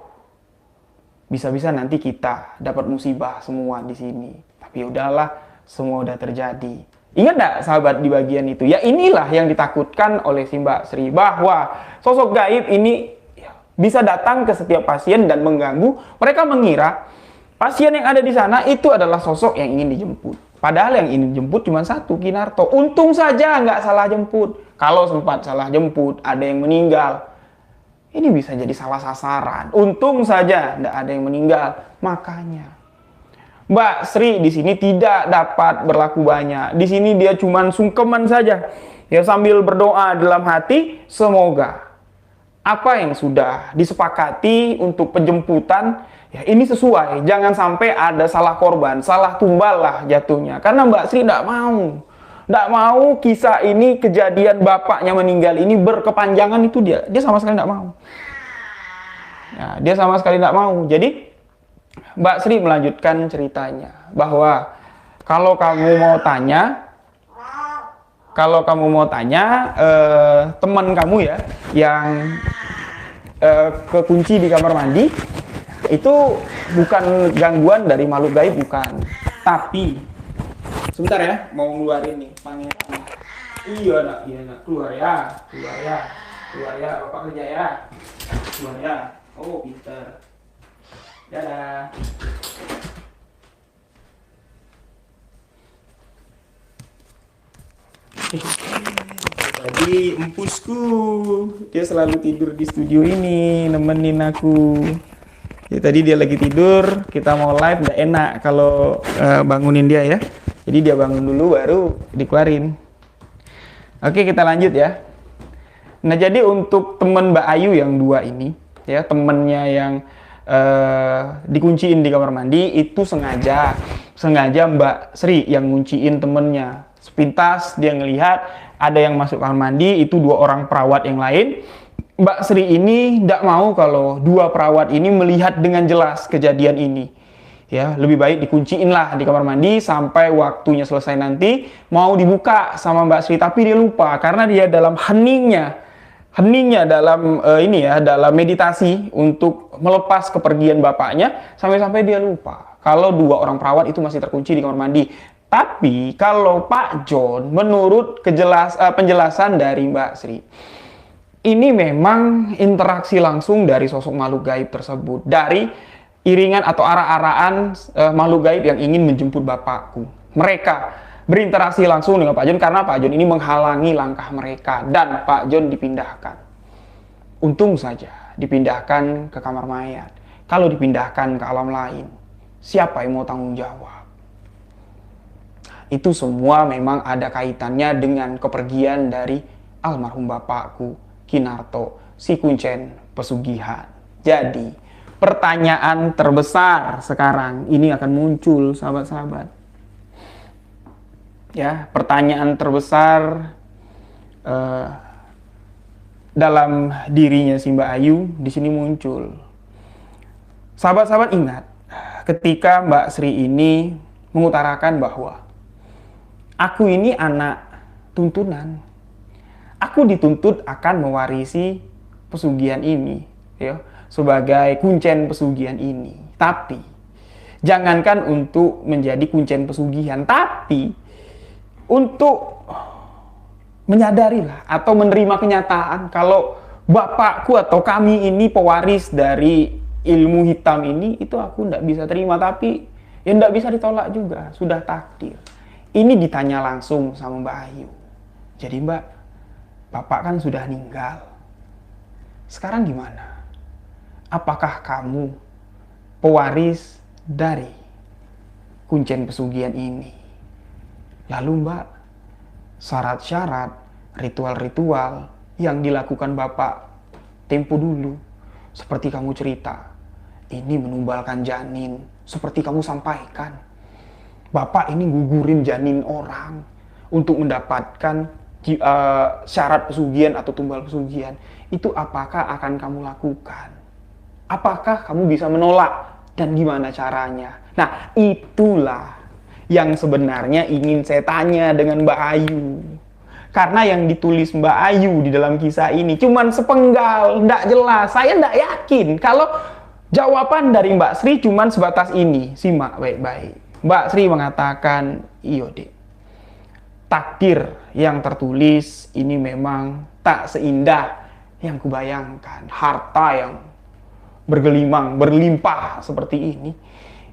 bisa-bisa nanti kita dapat musibah semua di sini. Tapi udahlah, semua udah terjadi. Ingat nggak sahabat di bagian itu? Ya inilah yang ditakutkan oleh si Mbak Sri, bahwa sosok gaib ini bisa datang ke setiap pasien dan mengganggu. Mereka mengira pasien yang ada di sana itu adalah sosok yang ingin dijemput. Padahal yang ingin dijemput cuma satu, Kinarto. Untung saja nggak salah jemput. Kalau sempat salah jemput, ada yang meninggal, ini bisa jadi salah sasaran. Untung saja nggak ada yang meninggal. Makanya Mbak Sri di sini tidak dapat berlaku banyak. Di sini dia cuma sungkeman saja, ya, sambil berdoa dalam hati, semoga apa yang sudah disepakati untuk penjemputan, ya, ini sesuai. Jangan sampai ada salah korban, salah tumbal lah jatuhnya. Karena Mbak Sri tidak mau kisah ini, kejadian bapaknya meninggal ini berkepanjangan. Itu dia sama sekali tidak mau. Ya, dia sama sekali tidak mau. Jadi Mbak Sri melanjutkan ceritanya bahwa kalau kamu mau tanya, teman kamu ya yang kekunci di kamar mandi itu bukan gangguan dari makhluk gaib, bukan. Tapi sebentar ya, mau ngeluarin nih pangeran. Iya nak, keluar ya, bapak kerja ya, keluar ya. Oh pinter. Dadah. Tadi empusku, dia selalu tidur di studio ini, nemenin aku. Ya, tadi dia lagi tidur, kita mau live, nggak enak kalau bangunin dia ya. Jadi dia bangun dulu baru dikeluarin. Oke, kita lanjut ya. Nah, jadi untuk temen Mbak Ayu yang dua ini, ya, temennya yang dikunciin di kamar mandi, itu sengaja Mbak Sri yang ngunciin temennya. Sepintas dia ngelihat ada yang masuk kamar mandi, itu dua orang perawat yang lain. Mbak Sri ini tidak mau kalau dua perawat ini melihat dengan jelas kejadian ini. Ya, lebih baik dikunciin lah di kamar mandi sampai waktunya selesai nanti mau dibuka sama Mbak Sri. Tapi dia lupa karena dia dalam heningnya dalam dalam meditasi untuk melepas kepergian bapaknya, sampai-sampai dia lupa kalau dua orang perawat itu masih terkunci di kamar mandi. Tapi kalau Pak John, menurut penjelasan dari Mbak Sri, ini memang interaksi langsung dari sosok makhluk gaib tersebut, dari iringan atau arah-arahan makhluk gaib yang ingin menjemput bapakku. Mereka berinteraksi langsung dengan Pak John karena Pak John ini menghalangi langkah mereka dan Pak John dipindahkan. Untung saja dipindahkan ke kamar mayat. Kalau dipindahkan ke alam lain, siapa yang mau tanggung jawab? Itu semua memang ada kaitannya dengan kepergian dari almarhum bapakku, Kinarto, si Kuncen Pesugihan. Jadi, pertanyaan terbesar sekarang ini akan muncul, sahabat-sahabat. Ya, pertanyaan terbesar dalam dirinya si Mbak Ayu di sini muncul. Sahabat-sahabat ingat, ketika Mbak Sri ini mengutarakan bahwa aku ini anak tuntunan, aku dituntut akan mewarisi pesugihan ini, ya, sebagai kuncen pesugihan ini. Tapi jangankan untuk menjadi kuncen pesugihan, tapi untuk menyadarilah atau menerima kenyataan kalau bapakku atau kami ini pewaris dari ilmu hitam ini, itu aku tidak bisa terima. Tapi ya tidak bisa ditolak juga, sudah takdir. Ini ditanya langsung sama Mbak Ayu. Jadi Mbak, bapak kan sudah meninggal, sekarang gimana? Apakah kamu pewaris dari kuncen pesugihan ini? Lalu Mbak, syarat-syarat, ritual-ritual yang dilakukan bapak tempo dulu, seperti kamu cerita, ini menumbalkan janin, seperti kamu sampaikan. Bapak ini gugurin janin orang untuk mendapatkan syarat pesugihan atau tumbal pesugihan. Itu apakah akan kamu lakukan? Apakah kamu bisa menolak? Dan gimana caranya? Nah, itulah yang sebenarnya ingin saya tanya dengan Mbak Ayu. Karena yang ditulis Mbak Ayu di dalam kisah ini cuman sepenggal, tidak jelas. Saya tidak yakin kalau jawaban dari Mbak Sri cuman sebatas ini. Simak baik-baik. Mbak Sri mengatakan, iyo dek, takdir yang tertulis ini memang tak seindah yang kubayangkan. Harta yang bergelimang, berlimpah seperti ini,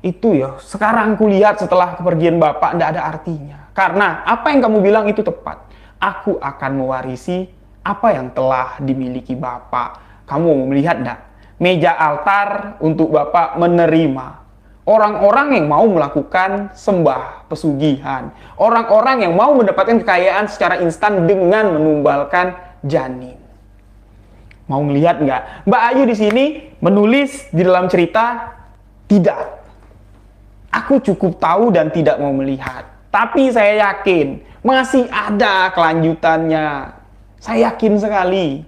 itu ya sekarang kulihat setelah kepergian bapak tidak ada artinya. Karena apa yang kamu bilang itu tepat. Aku akan mewarisi apa yang telah dimiliki bapak. Kamu mau melihat tidak? Meja altar untuk bapak menerima orang-orang yang mau melakukan sembah pesugihan. Orang-orang yang mau mendapatkan kekayaan secara instan dengan menumbalkan janin. Mau melihat nggak? Mbak Ayu di sini menulis di dalam cerita, tidak. Aku cukup tahu dan tidak mau melihat. Tapi saya yakin masih ada kelanjutannya. Saya yakin sekali.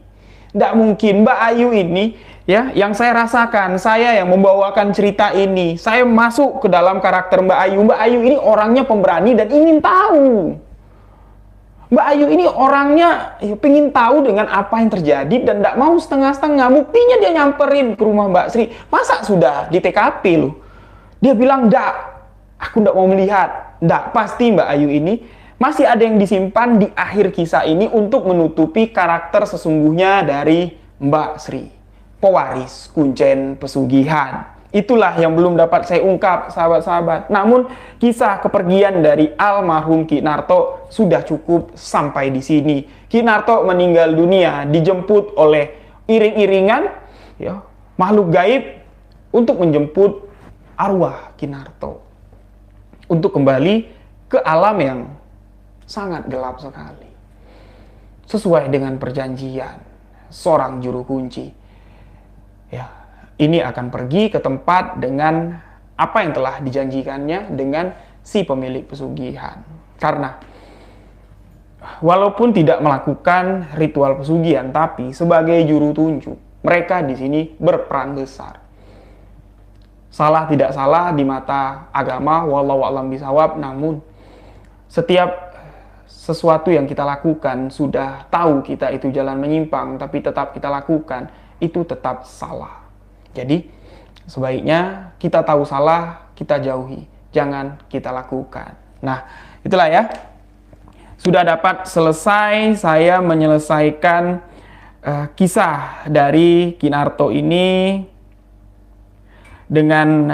Tidak mungkin Mbak Ayu ini, ya, yang saya rasakan, saya yang membawakan cerita ini, saya masuk ke dalam karakter Mbak Ayu. Mbak Ayu ini orangnya pemberani dan ingin tahu. Mbak Ayu ini orangnya ya, pengen tahu dengan apa yang terjadi dan tidak mau setengah-setengah. Buktinya dia nyamperin ke rumah Mbak Sri. Masa sudah di TKP loh. Dia bilang, "Ndak, aku ndak mau melihat." Ndak, pasti Mbak Ayu ini masih ada yang disimpan di akhir kisah ini untuk menutupi karakter sesungguhnya dari Mbak Sri, pewaris kuncen pesugihan. Itulah yang belum dapat saya ungkap, sahabat-sahabat. Namun, kisah kepergian dari almarhum Kinarto sudah cukup sampai di sini. Kinarto meninggal dunia, dijemput oleh iring-iringan, ya, makhluk gaib untuk menjemput arwah Kinarto untuk kembali ke alam yang sangat gelap sekali. Sesuai dengan perjanjian seorang juru kunci, ya, ini akan pergi ke tempat dengan apa yang telah dijanjikannya dengan si pemilik pesugihan. Karena walaupun tidak melakukan ritual pesugihan, tapi sebagai juru tunjuk, mereka di sini berperan besar. Salah tidak salah di mata agama, wallahu a'lam bishawab, namun setiap sesuatu yang kita lakukan, sudah tahu kita itu jalan menyimpang, tapi tetap kita lakukan, itu tetap salah. Jadi, sebaiknya kita tahu salah, kita jauhi. Jangan kita lakukan. Nah, itulah ya. Sudah dapat selesai saya menyelesaikan kisah dari Kinarto ini dengan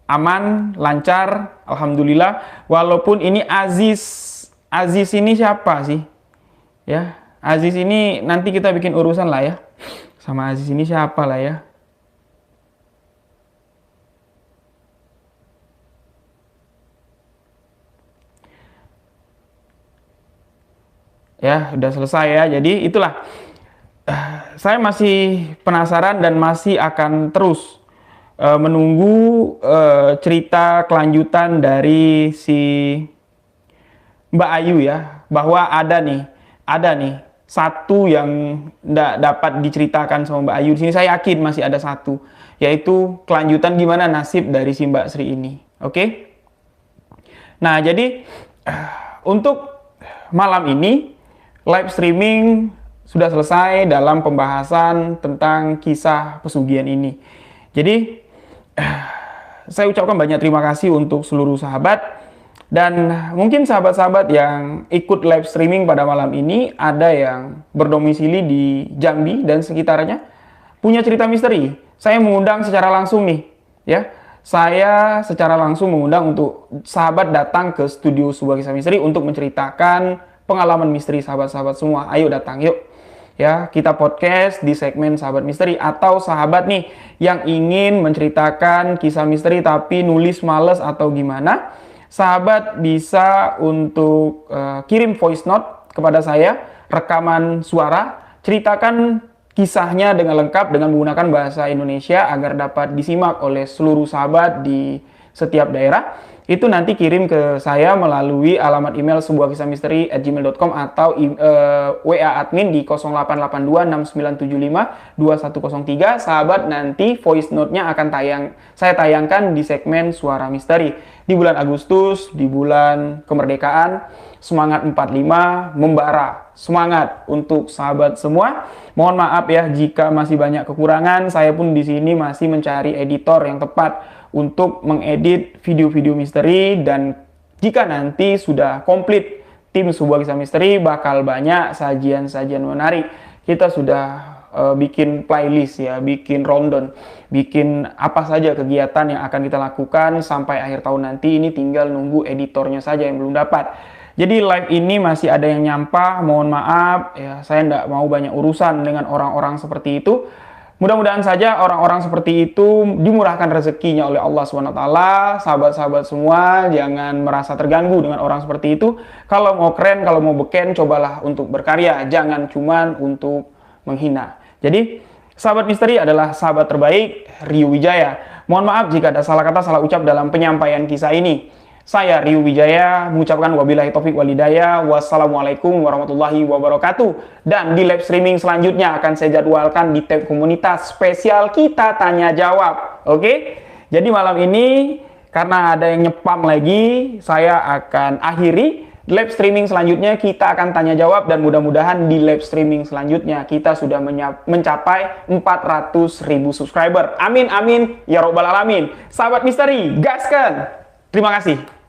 aman, lancar, alhamdulillah. Walaupun ini Aziz ini siapa sih? Ya, Aziz ini nanti kita bikin urusan lah ya. Sama Aziz ini siapa lah ya? Ya, udah selesai ya. Jadi itulah, saya masih penasaran dan masih akan terus menunggu cerita kelanjutan dari si Mbak Ayu ya, bahwa ada nih satu yang nggak dapat diceritakan sama Mbak Ayu. Di sini saya yakin masih ada satu, yaitu kelanjutan gimana nasib dari si Mbak Sri ini. Oke? Nah, jadi untuk malam ini live streaming sudah selesai dalam pembahasan tentang kisah pesugihan ini. Jadi saya ucapkan banyak terima kasih untuk seluruh sahabat. Dan mungkin sahabat-sahabat yang ikut live streaming pada malam ini ada yang berdomisili di Jambi dan sekitarnya, punya cerita misteri. Saya mengundang secara langsung nih, ya. Saya secara langsung mengundang untuk sahabat datang ke studio Sebuah Kisah Misteri untuk menceritakan pengalaman misteri sahabat-sahabat semua. Ayo datang, yuk. Ya, kita podcast di segmen Sahabat Misteri, atau sahabat nih yang ingin menceritakan kisah misteri tapi nulis males atau gimana, sahabat bisa untuk kirim voice note kepada saya, rekaman suara, ceritakan kisahnya dengan lengkap dengan menggunakan bahasa Indonesia agar dapat disimak oleh seluruh sahabat di setiap daerah. Itu nanti kirim ke saya melalui alamat email sebuahkisahmisteri@gmail.com atau WA admin di 088269752103. Sahabat, nanti voice note-nya akan saya tayangkan di segmen Suara Misteri. Di bulan Agustus, di bulan kemerdekaan, semangat 45 membara. Semangat untuk sahabat semua. Mohon maaf ya jika masih banyak kekurangan. Saya pun di sini masih mencari editor yang tepat untuk mengedit video-video misteri, dan jika nanti sudah komplit tim Sebuah Kisah Misteri bakal banyak sajian-sajian menarik. Kita sudah bikin playlist ya, bikin rundown, bikin apa saja kegiatan yang akan kita lakukan sampai akhir tahun nanti. Ini tinggal nunggu editornya saja yang belum dapat. Jadi live ini masih ada yang nyampah, mohon maaf ya, saya tidak mau banyak urusan dengan orang-orang seperti itu. Mudah-mudahan saja orang-orang seperti itu dimurahkan rezekinya oleh Allah SWT. Sahabat-sahabat semua, jangan merasa terganggu dengan orang seperti itu. Kalau mau keren, kalau mau beken, cobalah untuk berkarya. Jangan cuman untuk menghina. Jadi, sahabat misteri adalah sahabat terbaik, Rio Wijaya. Mohon maaf jika ada salah kata, salah ucap dalam penyampaian kisah ini. Saya Rio Wijaya mengucapkan wabillahi taufik wal hidayah. Wassalamualaikum warahmatullahi wabarakatuh. Dan di live streaming selanjutnya akan saya jadwalkan di tab komunitas spesial kita tanya jawab. Oke? Jadi malam ini karena ada yang nyepam lagi, saya akan akhiri live streaming selanjutnya. Kita akan tanya jawab dan mudah-mudahan di live streaming selanjutnya kita sudah mencapai 400.000 subscriber. Amin amin ya robbal alamin. Sahabat misteri, gaskan. Terima kasih.